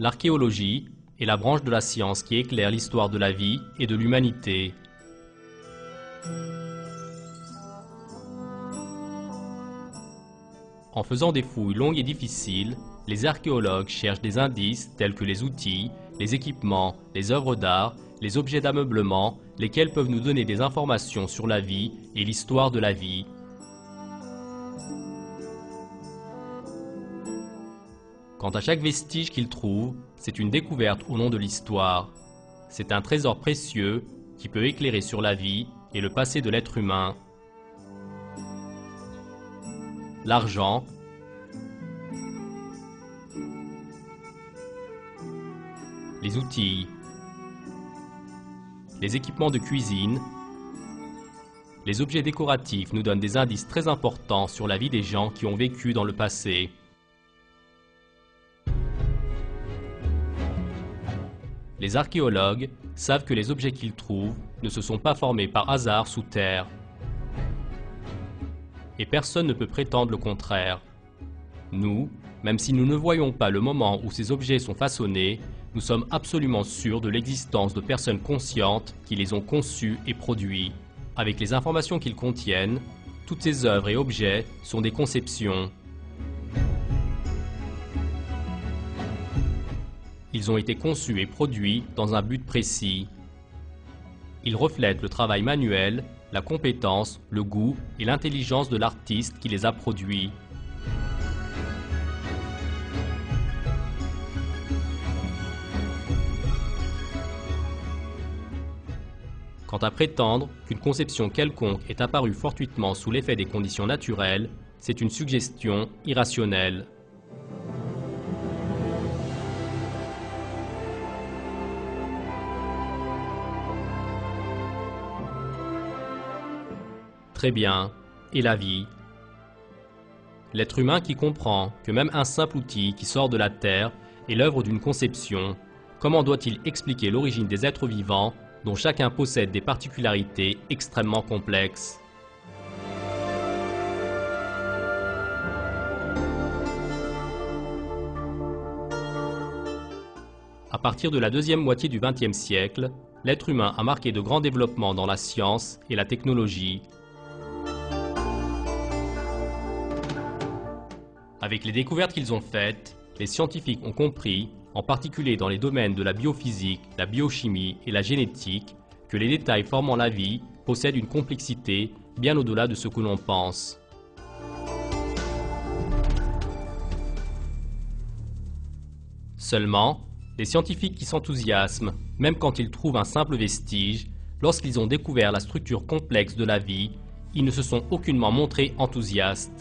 L'archéologie est la branche de la science qui éclaire l'histoire de la vie et de l'humanité. En faisant des fouilles longues et difficiles, les archéologues cherchent des indices tels que les outils, les équipements, les œuvres d'art, les objets d'ameublement, lesquels peuvent nous donner des informations sur la vie et l'histoire de la vie. Quant à chaque vestige qu'ils trouvent, c'est une découverte au nom de l'histoire. C'est un trésor précieux qui peut éclairer sur la vie et le passé de l'être humain. L'argent, les outils, les équipements de cuisine, les objets décoratifs nous donnent des indices très importants sur la vie des gens qui ont vécu dans le passé. Les archéologues savent que les objets qu'ils trouvent ne se sont pas formés par hasard sous terre. Et personne ne peut prétendre le contraire. Nous, même si nous ne voyons pas le moment où ces objets sont façonnés, nous sommes absolument sûrs de l'existence de personnes conscientes qui les ont conçus et produits. Avec les informations qu'ils contiennent, toutes ces œuvres et objets sont des conceptions. Ils ont été conçus et produits dans un but précis. Ils reflètent le travail manuel, la compétence, le goût et l'intelligence de l'artiste qui les a produits. Quant à prétendre qu'une conception quelconque est apparue fortuitement sous l'effet des conditions naturelles, c'est une suggestion irrationnelle. Très bien, et la vie? L'être humain qui comprend que même un simple outil qui sort de la terre est l'œuvre d'une conception, comment doit-il expliquer l'origine des êtres vivants dont chacun possède des particularités extrêmement complexes? À partir de la deuxième moitié du XXe siècle, l'être humain a marqué de grands développements dans la science et la technologie. Avec les découvertes qu'ils ont faites, les scientifiques ont compris, en particulier dans les domaines de la biophysique, la biochimie et la génétique, que les détails formant la vie possèdent une complexité bien au-delà de ce que l'on pense. Seulement, les scientifiques qui s'enthousiasment, même quand ils trouvent un simple vestige, lorsqu'ils ont découvert la structure complexe de la vie, ils ne se sont aucunement montrés enthousiastes.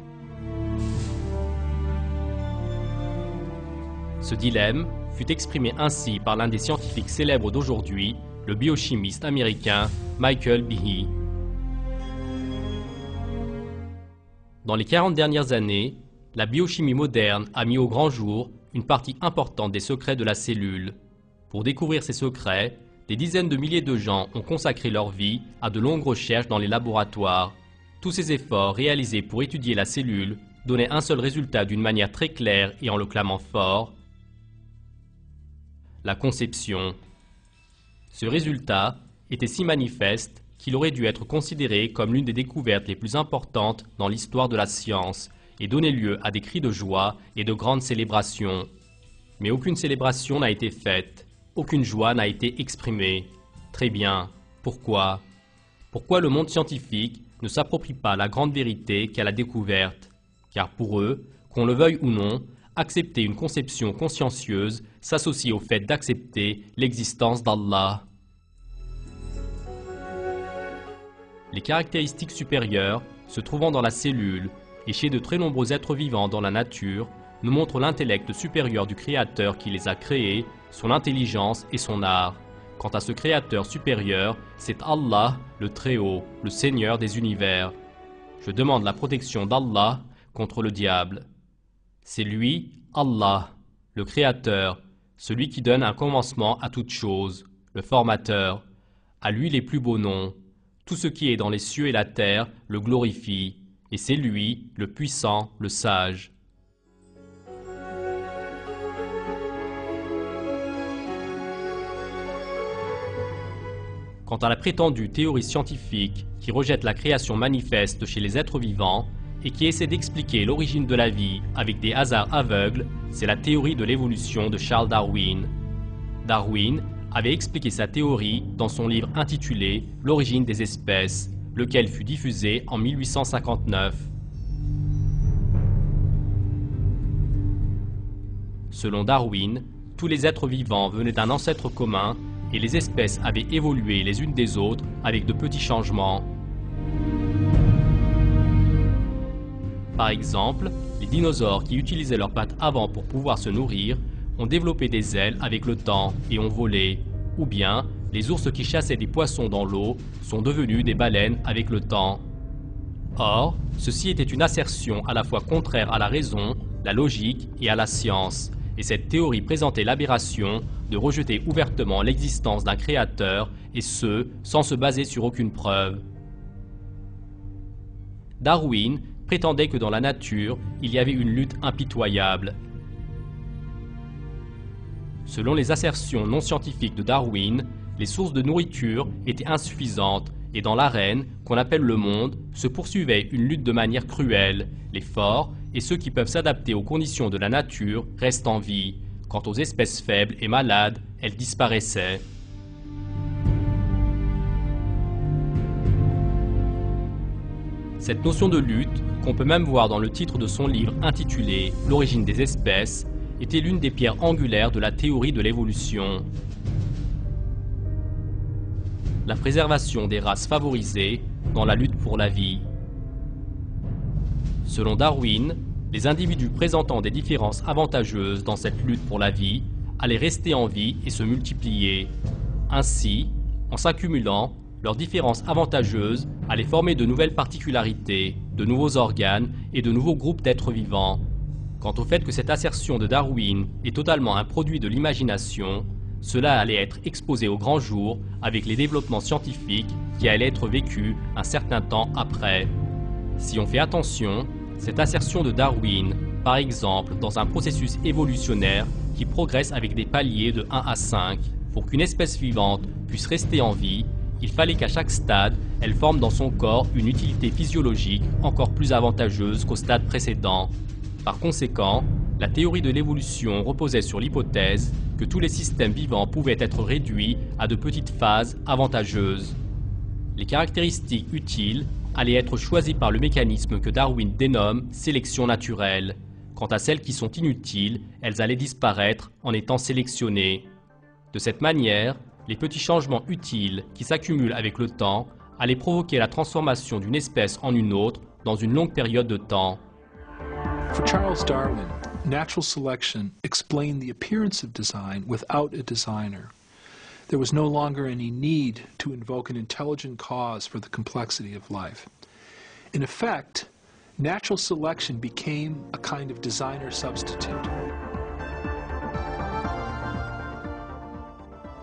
Ce dilemme fut exprimé ainsi par l'un des scientifiques célèbres d'aujourd'hui, le biochimiste américain Michael Behe. Dans les 40 dernières années, la biochimie moderne a mis au grand jour une partie importante des secrets de la cellule. Pour découvrir ces secrets, des dizaines de milliers de gens ont consacré leur vie à de longues recherches dans les laboratoires. Tous ces efforts réalisés pour étudier la cellule donnaient un seul résultat d'une manière très claire et en le clamant fort: la conception. Ce résultat était si manifeste qu'il aurait dû être considéré comme l'une des découvertes les plus importantes dans l'histoire de la science et donner lieu à des cris de joie et de grandes célébrations. Mais aucune célébration n'a été faite, aucune joie n'a été exprimée. Très bien, pourquoi? Pourquoi le monde scientifique ne s'approprie pas la grande vérité qu'elle a découverte? Car pour eux, qu'on le veuille ou non, accepter une conception consciencieuse s'associe au fait d'accepter l'existence d'Allah. Les caractéristiques supérieures se trouvant dans la cellule et chez de très nombreux êtres vivants dans la nature nous montrent l'intellect supérieur du Créateur qui les a créés, son intelligence et son art. Quant à ce Créateur supérieur, c'est Allah, le Très-Haut, le Seigneur des univers. Je demande la protection d'Allah contre le diable. C'est lui, Allah, le Créateur, celui qui donne un commencement à toute chose, le Formateur. À lui les plus beaux noms. Tout ce qui est dans les cieux et la terre le glorifie, et c'est lui, le puissant, le sage. quant à la prétendue théorie scientifique qui rejette la création manifeste chez les êtres vivants et qui essaie d'expliquer l'origine de la vie avec des hasards aveugles, c'est la théorie de l'évolution de Charles Darwin. Darwin avait expliqué sa théorie dans son livre intitulé « L'origine des espèces », lequel fut diffusé en 1859. Selon Darwin, tous les êtres vivants venaient d'un ancêtre commun et les espèces avaient évolué les unes des autres avec de petits changements. Par exemple, les dinosaures qui utilisaient leurs pattes avant pour pouvoir se nourrir ont développé des ailes avec le temps et ont volé, ou bien les ours qui chassaient des poissons dans l'eau sont devenus des baleines avec le temps. Or, ceci était une assertion à la fois contraire à la raison, la logique et à la science, et cette théorie présentait l'aberration de rejeter ouvertement l'existence d'un créateur, et ce, sans se baser sur aucune preuve. Darwin prétendait que dans la nature, il y avait une lutte impitoyable. Selon les assertions non scientifiques de Darwin, les sources de nourriture étaient insuffisantes et dans l'arène, qu'on appelle le monde, se poursuivait une lutte de manière cruelle. Les forts et ceux qui peuvent s'adapter aux conditions de la nature restent en vie. Quant aux espèces faibles et malades, elles disparaissaient. Cette notion de lutte, qu'on peut même voir dans le titre de son livre intitulé « L'origine des espèces », était l'une des pierres angulaires de la théorie de l'évolution. La préservation des races favorisées dans la lutte pour la vie. Selon Darwin, les individus présentant des différences avantageuses dans cette lutte pour la vie allaient rester en vie et se multiplier. Ainsi, en s'accumulant, leurs différences avantageuses allaient former de nouvelles particularités, de nouveaux organes et de nouveaux groupes d'êtres vivants. Quant au fait que cette assertion de Darwin est totalement un produit de l'imagination, cela allait être exposé au grand jour avec les développements scientifiques qui allaient être vécus un certain temps après. Si on fait attention, cette assertion de Darwin, par exemple dans un processus évolutionnaire qui progresse avec des paliers de 1 à 5, pour qu'une espèce vivante puisse rester en vie, il fallait qu'à chaque stade, elle forme dans son corps une utilité physiologique encore plus avantageuse qu'au stade précédent. Par conséquent, la théorie de l'évolution reposait sur l'hypothèse que tous les systèmes vivants pouvaient être réduits à de petites phases avantageuses. Les caractéristiques utiles allaient être choisies par le mécanisme que Darwin dénomme sélection naturelle. Quant à celles qui sont inutiles, elles allaient disparaître en étant sélectionnées. De cette manière, les petits changements utiles qui s'accumulent avec le temps allaient provoquer la transformation d'une espèce en une autre dans une longue période de temps. For Charles Darwin, natural selection explained the appearance of design without a designer. There was no longer any need to invoke an intelligent cause for the complexity of life. In effect, natural selection became a kind of designer substitute.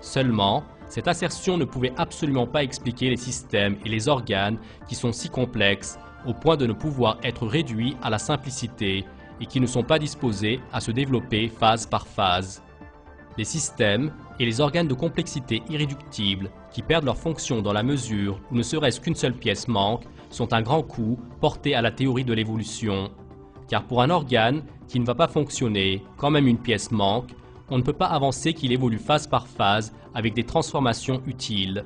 Seulement, cette assertion ne pouvait absolument pas expliquer les systèmes et les organes qui sont si complexes au point de ne pouvoir être réduits à la simplicité et qui ne sont pas disposés à se développer phase par phase. Les systèmes et les organes de complexité irréductible qui perdent leur fonction dans la mesure où ne serait-ce qu'une seule pièce manque sont un grand coup porté à la théorie de l'évolution. Car pour un organe qui ne va pas fonctionner quand même une pièce manque, on ne peut pas avancer qu'il évolue phase par phase avec des transformations utiles.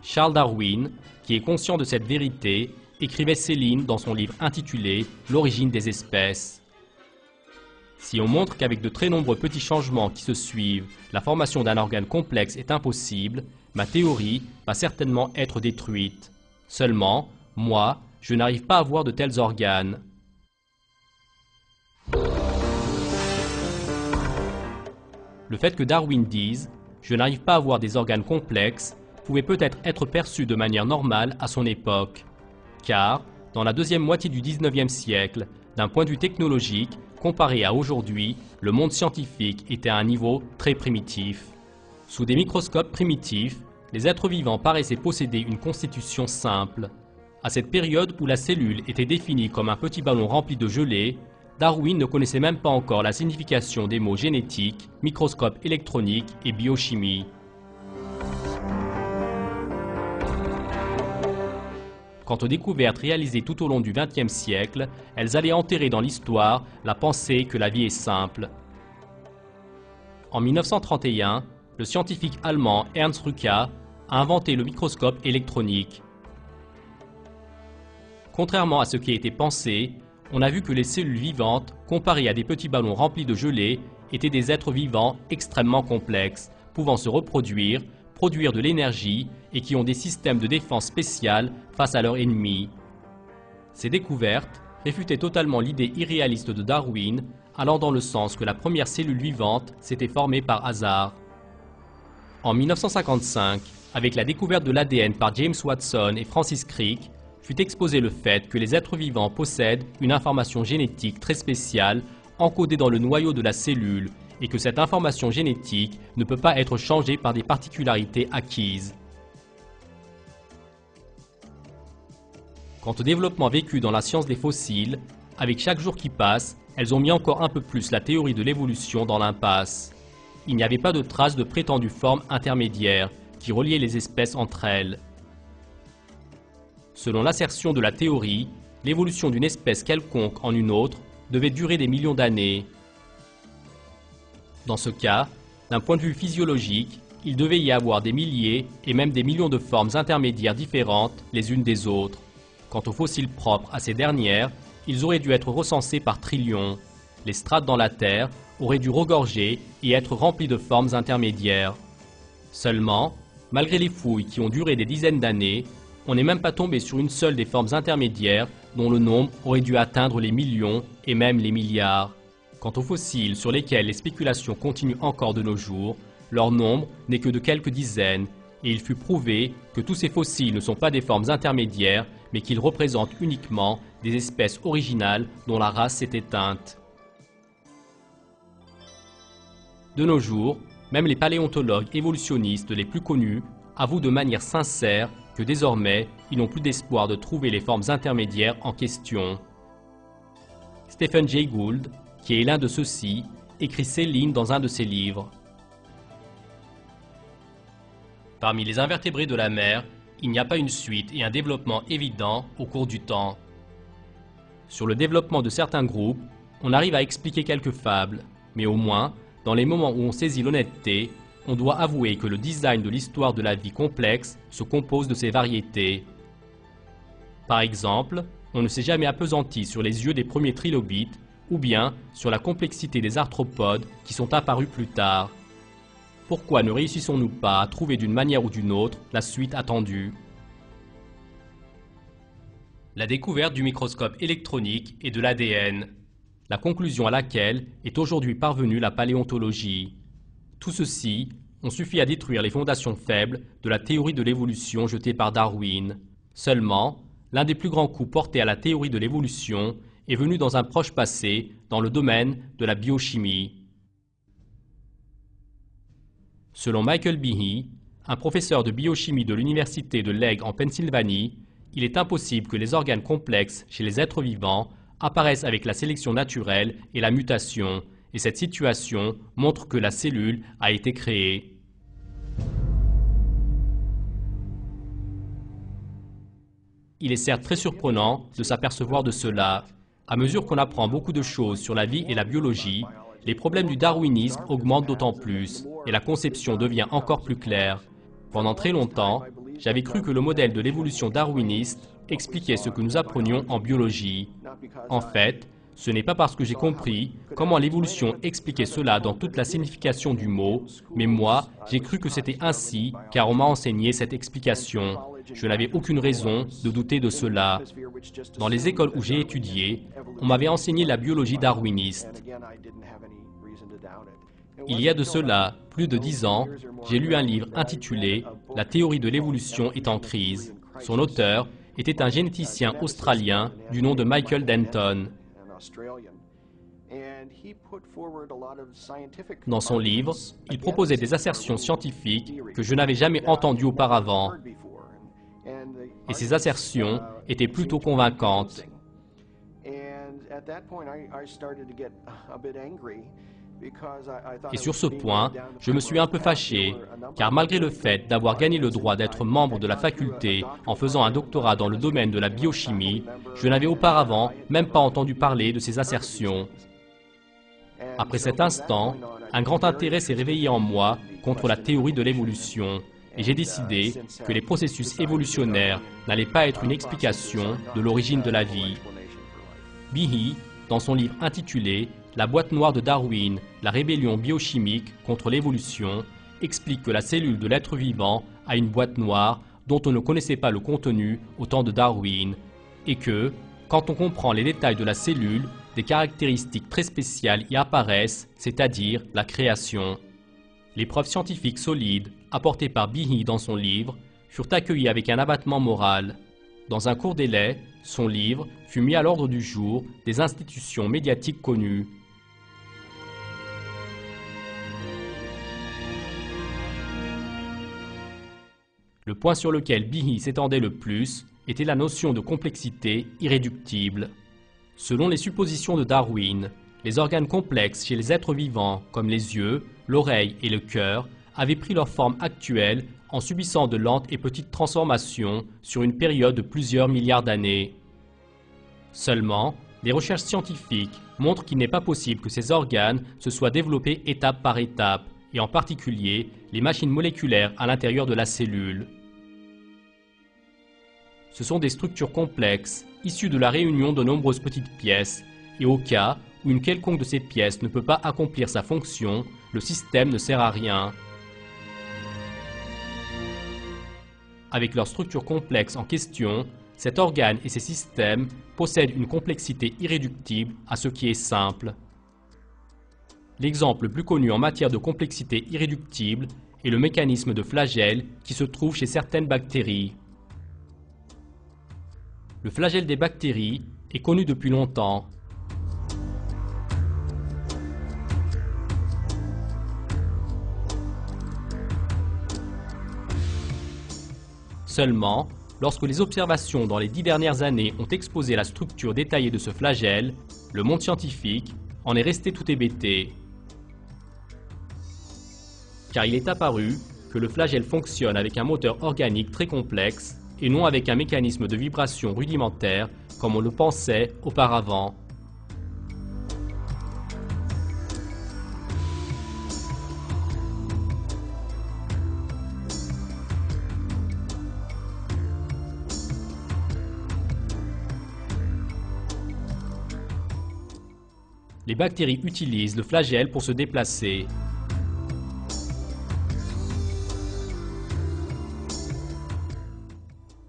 Charles Darwin, qui est conscient de cette vérité, écrivait ces lignes dans son livre intitulé « L'origine des espèces ». Si on montre qu'avec de très nombreux petits changements qui se suivent, la formation d'un organe complexe est impossible, ma théorie va certainement être détruite. Seulement, moi, je n'arrive pas à voir de tels organes. Le fait que Darwin dise « je n'arrive pas à voir des organes complexes » pouvait peut-être être perçu de manière normale à son époque. Car, dans la deuxième moitié du XIXe siècle, d'un point de vue technologique, comparé à aujourd'hui, le monde scientifique était à un niveau très primitif. Sous des microscopes primitifs, les êtres vivants paraissaient posséder une constitution simple. À cette période où la cellule était définie comme un petit ballon rempli de gelée, Darwin ne connaissait même pas encore la signification des mots génétique, microscope électronique et biochimie. Quant aux découvertes réalisées tout au long du XXe siècle, elles allaient enterrer dans l'histoire la pensée que la vie est simple. En 1931, le scientifique allemand Ernst Rucka a inventé le microscope électronique. Contrairement à ce qui a été pensé, on a vu que les cellules vivantes, comparées à des petits ballons remplis de gelée, étaient des êtres vivants extrêmement complexes, pouvant se reproduire, produire de l'énergie et qui ont des systèmes de défense spéciales face à leurs ennemis. Ces découvertes réfutaient totalement l'idée irréaliste de Darwin, allant dans le sens que la première cellule vivante s'était formée par hasard. En 1955, avec la découverte de l'ADN par James Watson et Francis Crick, fut exposé le fait que les êtres vivants possèdent une information génétique très spéciale encodée dans le noyau de la cellule et que cette information génétique ne peut pas être changée par des particularités acquises. Quant au développement vécu dans la science des fossiles, avec chaque jour qui passe, elles ont mis encore un peu plus la théorie de l'évolution dans l'impasse. Il n'y avait pas de traces de prétendues formes intermédiaires qui reliaient les espèces entre elles. Selon l'assertion de la théorie, l'évolution d'une espèce quelconque en une autre devait durer des millions d'années. Dans ce cas, d'un point de vue physiologique, il devait y avoir des milliers et même des millions de formes intermédiaires différentes les unes des autres. Quant aux fossiles propres à ces dernières, ils auraient dû être recensés par trillions. Les strates dans la Terre auraient dû regorger et être remplies de formes intermédiaires. Seulement, malgré les fouilles qui ont duré des dizaines d'années, on n'est même pas tombé sur une seule des formes intermédiaires dont le nombre aurait dû atteindre les millions et même les milliards. Quant aux fossiles sur lesquels les spéculations continuent encore de nos jours, leur nombre n'est que de quelques dizaines, et il fut prouvé que tous ces fossiles ne sont pas des formes intermédiaires, mais qu'ils représentent uniquement des espèces originales dont la race s'est éteinte. De nos jours, même les paléontologues évolutionnistes les plus connus avouent de manière sincère que désormais, ils n'ont plus d'espoir de trouver les formes intermédiaires en question. Stephen Jay Gould, qui est l'un de ceux-ci, écrit ces lignes dans un de ses livres. Parmi les invertébrés de la mer, il n'y a pas une suite et un développement évident au cours du temps. Sur le développement de certains groupes, on arrive à expliquer quelques fables, mais au moins, dans les moments où on saisit l'honnêteté, on doit avouer que le design de l'histoire de la vie complexe se compose de ces variétés. Par exemple, on ne s'est jamais appesanti sur les yeux des premiers trilobites ou bien sur la complexité des arthropodes qui sont apparus plus tard. Pourquoi ne réussissons-nous pas à trouver d'une manière ou d'une autre la suite attendue? La découverte du microscope électronique et de l'ADN, la conclusion à laquelle est aujourd'hui parvenue la paléontologie. Tout ceci ont suffi à détruire les fondations faibles de la théorie de l'évolution jetée par Darwin. Seulement, l'un des plus grands coups portés à la théorie de l'évolution est venu dans un proche passé dans le domaine de la biochimie. Selon Michael Behe, un professeur de biochimie de l'université de Leigh en Pennsylvanie, il est impossible que les organes complexes chez les êtres vivants apparaissent avec la sélection naturelle et la mutation, et cette situation montre que la cellule a été créée. Il est certes très surprenant de s'apercevoir de cela. À mesure qu'on apprend beaucoup de choses sur la vie et la biologie, les problèmes du darwinisme augmentent d'autant plus, et la conception devient encore plus claire. Pendant très longtemps, j'avais cru que le modèle de l'évolution darwiniste expliquait ce que nous apprenions en biologie. En fait, ce n'est pas parce que j'ai compris comment l'évolution expliquait cela dans toute la signification du mot, mais moi, j'ai cru que c'était ainsi car on m'a enseigné cette explication. Je n'avais aucune raison de douter de cela. Dans les écoles où j'ai étudié, on m'avait enseigné la biologie darwiniste. Il y a de cela plus de 10 ans, j'ai lu un livre intitulé « La théorie de l'évolution est en crise ». Son auteur était un généticien australien du nom de Michael Denton. Dans son livre, il proposait des assertions scientifiques que je n'avais jamais entendues auparavant. Et ces assertions étaient plutôt convaincantes. Et sur ce point, je me suis un peu fâché, car malgré le fait d'avoir gagné le droit d'être membre de la faculté en faisant un doctorat dans le domaine de la biochimie, je n'avais auparavant même pas entendu parler de ces assertions. Après cet instant, un grand intérêt s'est réveillé en moi contre la théorie de l'évolution, et j'ai décidé que les processus évolutionnaires n'allaient pas être une explication de l'origine de la vie. Behe, dans son livre intitulé « La boîte noire de Darwin, la rébellion biochimique contre l'évolution », explique que la cellule de l'être vivant a une boîte noire dont on ne connaissait pas le contenu au temps de Darwin, et que, quand on comprend les détails de la cellule, des caractéristiques très spéciales y apparaissent, c'est-à-dire la création. Les preuves scientifiques solides apportées par Behe dans son livre furent accueillies avec un abattement moral. Dans un court délai, son livre fut mis à l'ordre du jour des institutions médiatiques connues. Le point sur lequel Behe s'étendait le plus était la notion de complexité irréductible. Selon les suppositions de Darwin, les organes complexes chez les êtres vivants, comme les yeux, l'oreille et le cœur, avaient pris leur forme actuelle en subissant de lentes et petites transformations sur une période de plusieurs milliards d'années. Seulement, les recherches scientifiques montrent qu'il n'est pas possible que ces organes se soient développés étape par étape, et en particulier les machines moléculaires à l'intérieur de la cellule. Ce sont des structures complexes, issues de la réunion de nombreuses petites pièces, et au cas où une quelconque de ces pièces ne peut pas accomplir sa fonction, le système ne sert à rien. Avec leur structure complexe en question, cet organe et ses systèmes possèdent une complexité irréductible à ce qui est simple. L'exemple le plus connu en matière de complexité irréductible est le mécanisme de flagelle qui se trouve chez certaines bactéries. Le flagelle des bactéries est connu depuis longtemps. Seulement, lorsque les observations dans les 10 dernières années ont exposé la structure détaillée de ce flagelle, le monde scientifique en est resté tout hébété. Car il est apparu que le flagelle fonctionne avec un moteur organique très complexe et non avec un mécanisme de vibration rudimentaire comme on le pensait auparavant. Les bactéries utilisent le flagelle pour se déplacer.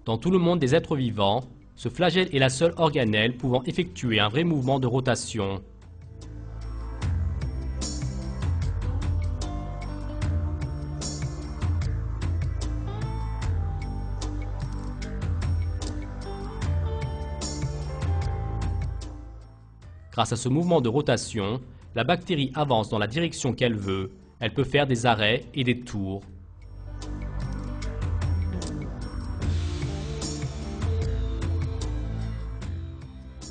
Dans tout le monde des êtres vivants, ce flagelle est la seule organelle pouvant effectuer un vrai mouvement de rotation. Grâce à ce mouvement de rotation, la bactérie avance dans la direction qu'elle veut. Elle peut faire des arrêts et des tours.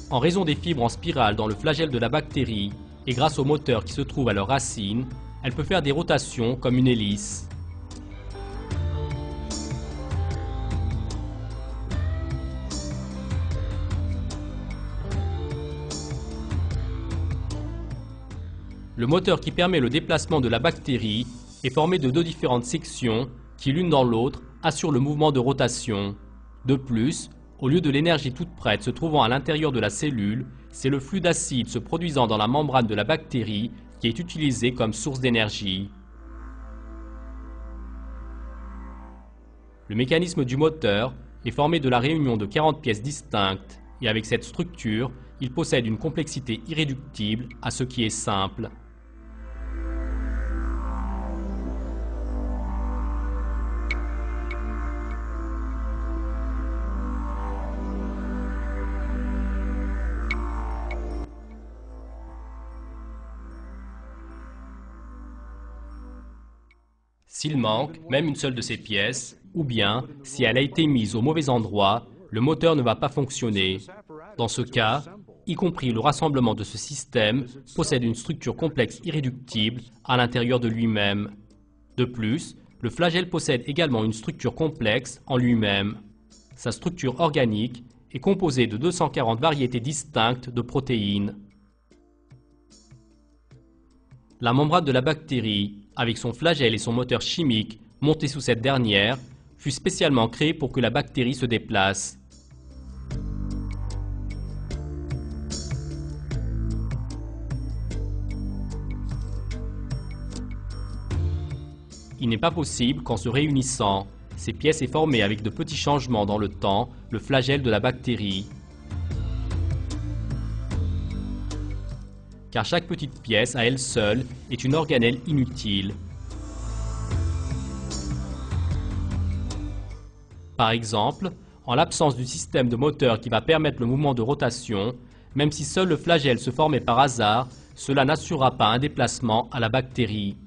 En raison des fibres en spirale dans le flagelle de la bactérie et grâce au moteur qui se trouve à leur racine, elle peut faire des rotations comme une hélice. Le moteur qui permet le déplacement de la bactérie est formé de deux différentes sections qui, l'une dans l'autre, assurent le mouvement de rotation. De plus, au lieu de l'énergie toute prête se trouvant à l'intérieur de la cellule, c'est le flux d'acide se produisant dans la membrane de la bactérie qui est utilisé comme source d'énergie. Le mécanisme du moteur est formé de la réunion de 40 pièces distinctes et avec cette structure, il possède une complexité irréductible à ce qui est simple. S'il manque même une seule de ces pièces, ou bien si elle a été mise au mauvais endroit, le moteur ne va pas fonctionner. Dans ce cas, y compris le rassemblement de ce système, possède une structure complexe irréductible à l'intérieur de lui-même. De plus, le flagelle possède également une structure complexe en lui-même. Sa structure organique est composée de 240 variétés distinctes de protéines. La membrane de la bactérie, avec son flagelle et son moteur chimique monté sous cette dernière, fut spécialement créée pour que la bactérie se déplace. Il n'est pas possible qu'en se réunissant, ces pièces aient formé avec de petits changements dans le temps le flagelle de la bactérie. Car chaque petite pièce à elle seule est une organelle inutile. Par exemple, en l'absence du système de moteur qui va permettre le mouvement de rotation, même si seul le flagelle se formait par hasard, cela n'assurera pas un déplacement à la bactérie.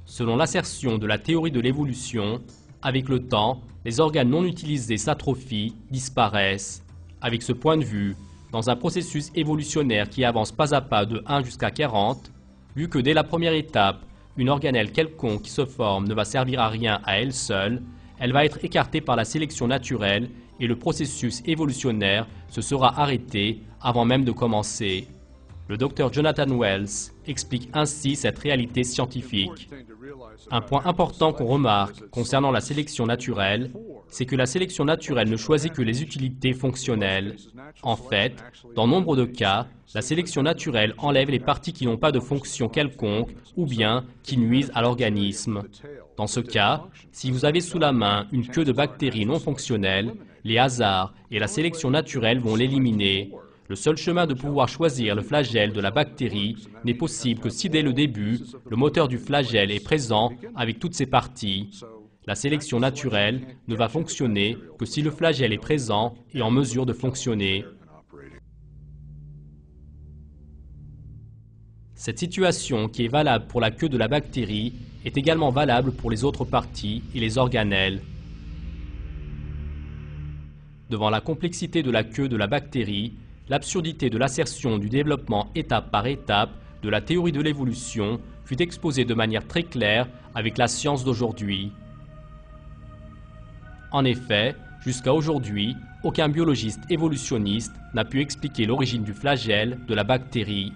Selon l'assertion de la théorie de l'évolution, avec le temps, les organes non utilisés s'atrophient, disparaissent. Avec ce point de vue, dans un processus évolutionnaire qui avance pas à pas de 1 jusqu'à 40, vu que dès la première étape, une organelle quelconque qui se forme ne va servir à rien à elle seule, elle va être écartée par la sélection naturelle et le processus évolutionnaire se sera arrêté avant même de commencer. Le docteur Jonathan Wells explique ainsi cette réalité scientifique. Un point important qu'on remarque concernant la sélection naturelle, c'est que la sélection naturelle ne choisit que les utilités fonctionnelles. En fait, dans nombre de cas, la sélection naturelle enlève les parties qui n'ont pas de fonction quelconque ou bien qui nuisent à l'organisme. Dans ce cas, si vous avez sous la main une queue de bactéries non fonctionnelles, les hasards et la sélection naturelle vont l'éliminer. Le seul chemin de pouvoir choisir le flagelle de la bactérie n'est possible que si dès le début, le moteur du flagelle est présent avec toutes ses parties. La sélection naturelle ne va fonctionner que si le flagelle est présent et en mesure de fonctionner. Cette situation qui est valable pour la queue de la bactérie est également valable pour les autres parties et les organelles. Devant la complexité de la queue de la bactérie, l'absurdité de l'assertion du développement étape par étape de la théorie de l'évolution fut exposée de manière très claire avec la science d'aujourd'hui. En effet, jusqu'à aujourd'hui, aucun biologiste évolutionniste n'a pu expliquer l'origine du flagelle de la bactérie.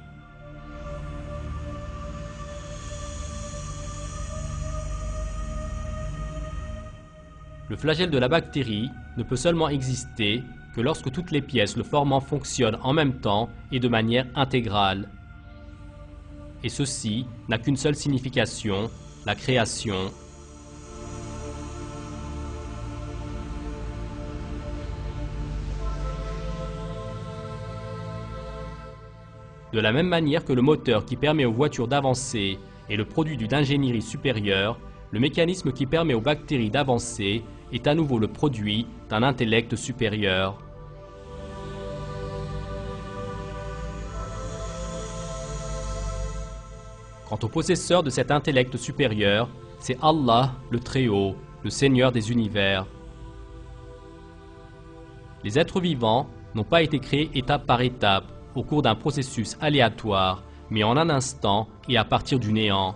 Le flagelle de la bactérie ne peut seulement exister que lorsque toutes les pièces le formant fonctionnent en même temps et de manière intégrale. Et ceci n'a qu'une seule signification, la création. De la même manière que le moteur qui permet aux voitures d'avancer est le produit d'une ingénierie supérieure, le mécanisme qui permet aux bactéries d'avancer est à nouveau le produit d'un intellect supérieur. Quant au possesseur de cet intellect supérieur, c'est Allah, le Très-Haut, le Seigneur des univers. Les êtres vivants n'ont pas été créés étape par étape, au cours d'un processus aléatoire, mais en un instant et à partir du néant.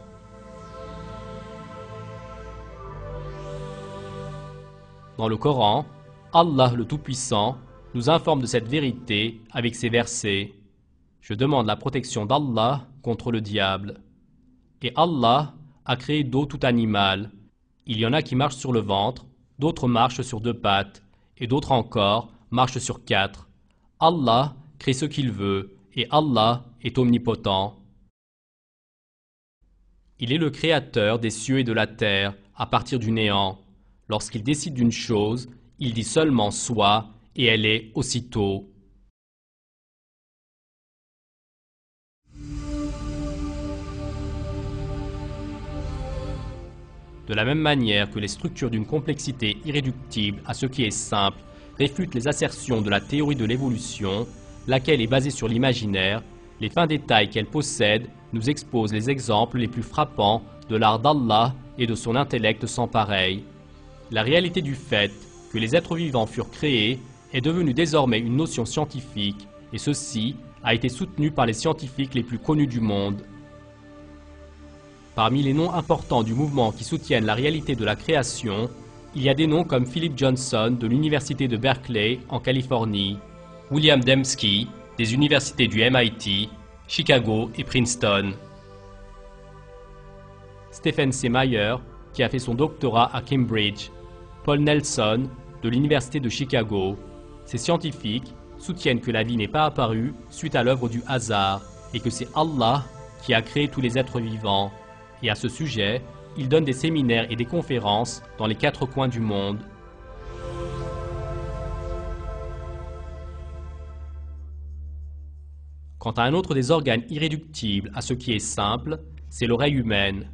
Dans le Coran, Allah le Tout-Puissant nous informe de cette vérité avec ces versets. Je demande la protection d'Allah contre le diable. Et Allah a créé d'eau tout animal. Il y en a qui marchent sur le ventre, d'autres marchent sur 2 pattes, et d'autres encore marchent sur 4. Allah crée ce qu'il veut, et Allah est omnipotent. Il est le créateur des cieux et de la terre à partir du néant. Lorsqu'il décide d'une chose, il dit seulement « soit » et elle est aussitôt. De la même manière que les structures d'une complexité irréductible à ce qui est simple réfutent les assertions de la théorie de l'évolution, laquelle est basée sur l'imaginaire, les fins détails qu'elle possède nous exposent les exemples les plus frappants de l'art d'Allah et de son intellect sans pareil. La réalité du fait que les êtres vivants furent créés est devenue désormais une notion scientifique et ceci a été soutenu par les scientifiques les plus connus du monde. Parmi les noms importants du mouvement qui soutiennent la réalité de la création, il y a des noms comme Philip Johnson de l'université de Berkeley en Californie, William Dembski des universités du MIT, Chicago et Princeton, Stephen C. Meyer qui a fait son doctorat à Cambridge, Paul Nelson de l'université de Chicago. Ces scientifiques soutiennent que la vie n'est pas apparue suite à l'œuvre du hasard et que c'est Allah qui a créé tous les êtres vivants. Et à ce sujet, ils donnent des séminaires et des conférences dans les 4 coins du monde. Quant à un autre des organes irréductibles à ce qui est simple, c'est l'oreille humaine.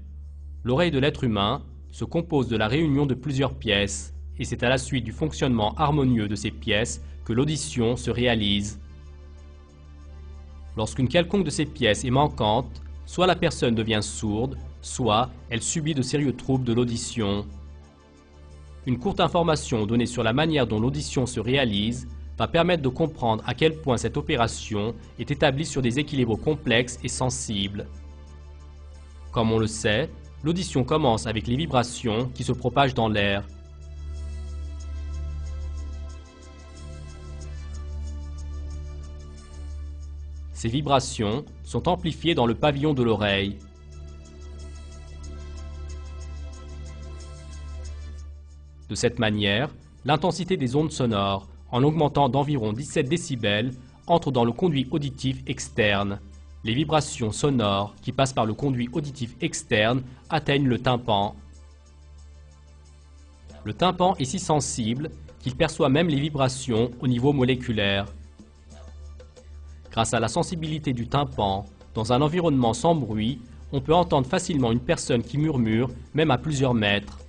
L'oreille de l'être humain se compose de la réunion de plusieurs pièces, et c'est à la suite du fonctionnement harmonieux de ces pièces que l'audition se réalise. Lorsqu'une quelconque de ces pièces est manquante, soit la personne devient sourde, soit elle subit de sérieux troubles de l'audition. Une courte information donnée sur la manière dont l'audition se réalise va permettre de comprendre à quel point cette opération est établie sur des équilibres complexes et sensibles. Comme on le sait, l'audition commence avec les vibrations qui se propagent dans l'air. Ces vibrations sont amplifiées dans le pavillon de l'oreille. De cette manière, l'intensité des ondes sonores, en augmentant d'environ 17 décibels, entre dans le conduit auditif externe. Les vibrations sonores qui passent par le conduit auditif externe atteignent le tympan. Le tympan est si sensible qu'il perçoit même les vibrations au niveau moléculaire. Grâce à la sensibilité du tympan, dans un environnement sans bruit, on peut entendre facilement une personne qui murmure, même à plusieurs mètres.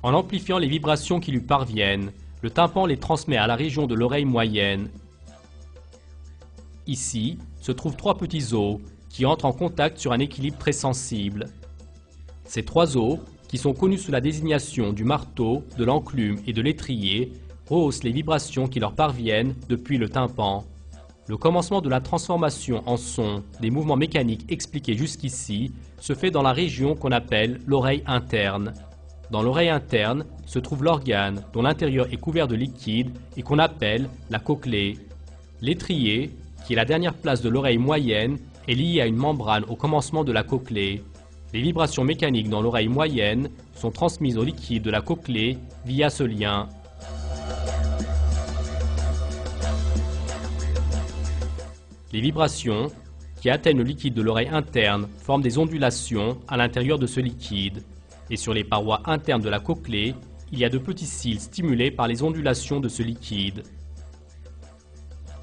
En amplifiant les vibrations qui lui parviennent, le tympan les transmet à la région de l'oreille moyenne. Ici se trouvent 3 petits os qui entrent en contact sur un équilibre très sensible. Ces 3 os, qui sont connus sous la désignation du marteau, de l'enclume et de l'étrier, rehaussent les vibrations qui leur parviennent depuis le tympan. Le commencement de la transformation en son des mouvements mécaniques expliqués jusqu'ici se fait dans la région qu'on appelle l'oreille interne. Dans l'oreille interne se trouve l'organe dont l'intérieur est couvert de liquide et qu'on appelle la cochlée. L'étrier, qui est la dernière place de l'oreille moyenne, est lié à une membrane au commencement de la cochlée. Les vibrations mécaniques dans l'oreille moyenne sont transmises au liquide de la cochlée via ce lien. Les vibrations qui atteignent le liquide de l'oreille interne forment des ondulations à l'intérieur de ce liquide. Et sur les parois internes de la cochlée, il y a de petits cils stimulés par les ondulations de ce liquide.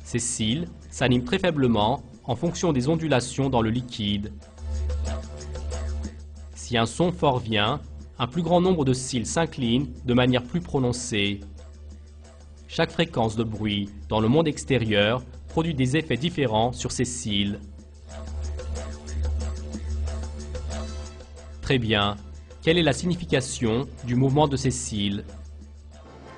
Ces cils s'animent très faiblement en fonction des ondulations dans le liquide. Si un son fort vient, un plus grand nombre de cils s'inclinent de manière plus prononcée. Chaque fréquence de bruit dans le monde extérieur produit des effets différents sur ces cils. Très bien. Quelle est la signification du mouvement de ces cils?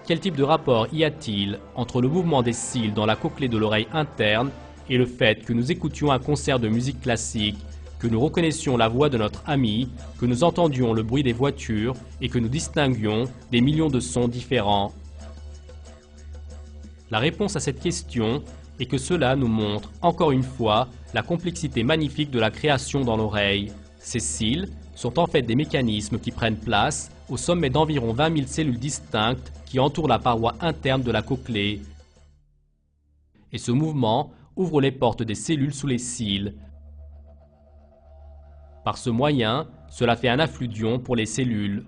Quel type de rapport y a-t-il entre le mouvement des cils dans la cochlée de l'oreille interne et le fait que nous écoutions un concert de musique classique, que nous reconnaissions la voix de notre ami, que nous entendions le bruit des voitures et que nous distinguions des millions de sons différents? La réponse à cette question est que cela nous montre, encore une fois, la complexité magnifique de la création dans l'oreille. Ces cils sont en fait des mécanismes qui prennent place au sommet d'environ 20 000 cellules distinctes qui entourent la paroi interne de la cochlée. Et ce mouvement ouvre les portes des cellules sous les cils. Par ce moyen, cela fait un afflux d'ions pour les cellules.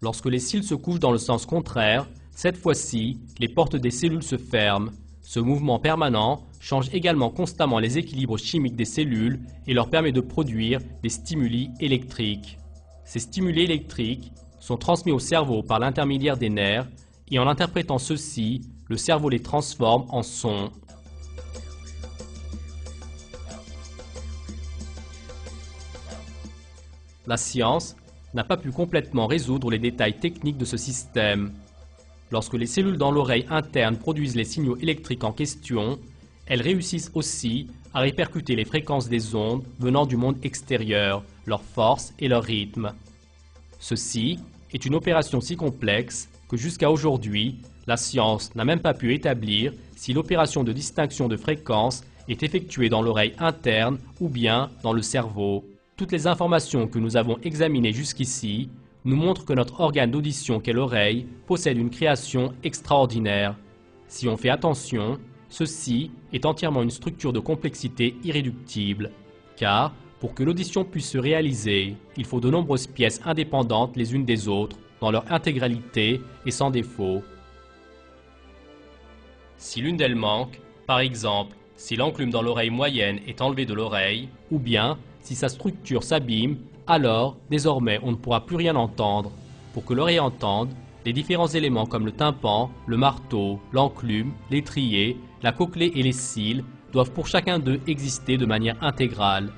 Lorsque les cils se couchent dans le sens contraire, cette fois-ci, les portes des cellules se ferment. Ce mouvement permanent change également constamment les équilibres chimiques des cellules et leur permet de produire des stimuli électriques. Ces stimuli électriques sont transmis au cerveau par l'intermédiaire des nerfs et en interprétant ceux-ci, le cerveau les transforme en sons. La science n'a pas pu complètement résoudre les détails techniques de ce système. lorsque les cellules dans l'oreille interne produisent les signaux électriques en question, elles réussissent aussi à répercuter les fréquences des ondes venant du monde extérieur, leur force et leur rythme. Ceci est une opération si complexe que jusqu'à aujourd'hui, la science n'a même pas pu établir si l'opération de distinction de fréquences est effectuée dans l'oreille interne ou bien dans le cerveau. Toutes les informations que nous avons examinées jusqu'ici nous montrent que notre organe d'audition qu'est l'oreille possède une création extraordinaire. Si on fait attention, ceci est entièrement une structure de complexité irréductible, car pour que l'audition puisse se réaliser, il faut de nombreuses pièces indépendantes les unes des autres, dans leur intégralité et sans défaut. Si l'une d'elles manque, par exemple, si l'enclume dans l'oreille moyenne est enlevée de l'oreille, ou bien si sa structure s'abîme, alors, désormais, on ne pourra plus rien entendre. Pour que l'oreille entende, les différents éléments comme le tympan, le marteau, l'enclume, l'étrier, la cochlée et les cils doivent pour chacun d'eux exister de manière intégrale.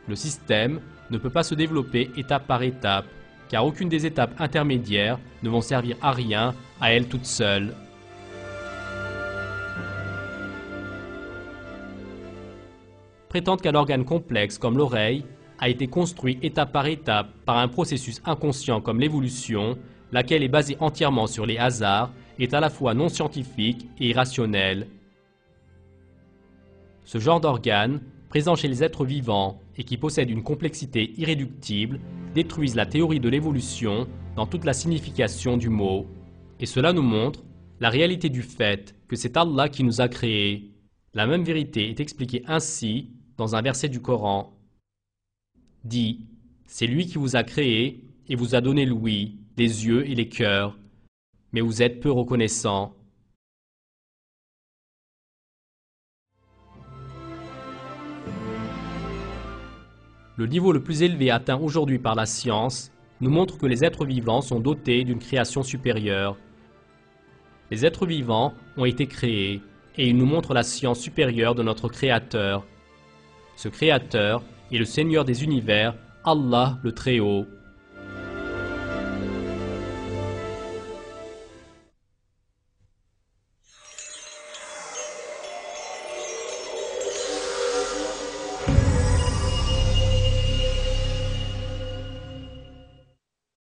Le système ne peut pas se développer étape par étape, car aucune des étapes intermédiaires ne vont servir à rien à elles toutes seules. Prétendre qu'un organe complexe comme l'oreille a été construit étape par étape par un processus inconscient comme l'évolution, laquelle est basée entièrement sur les hasards, est à la fois non scientifique et irrationnel. Ce genre d'organes, présent chez les êtres vivants et qui possèdent une complexité irréductible, détruisent la théorie de l'évolution dans toute la signification du mot. Et cela nous montre la réalité du fait que c'est Allah qui nous a créés. La même vérité est expliquée ainsi dans un verset du Coran. Dit, c'est lui qui vous a créé et vous a donné l'ouïe, les yeux et les cœurs, mais vous êtes peu reconnaissants. Le niveau le plus élevé atteint aujourd'hui par la science nous montre que les êtres vivants sont dotés d'une création supérieure. Les êtres vivants ont été créés et ils nous montrent la science supérieure de notre Créateur. Ce Créateur est le Seigneur des univers, Allah le Très-Haut.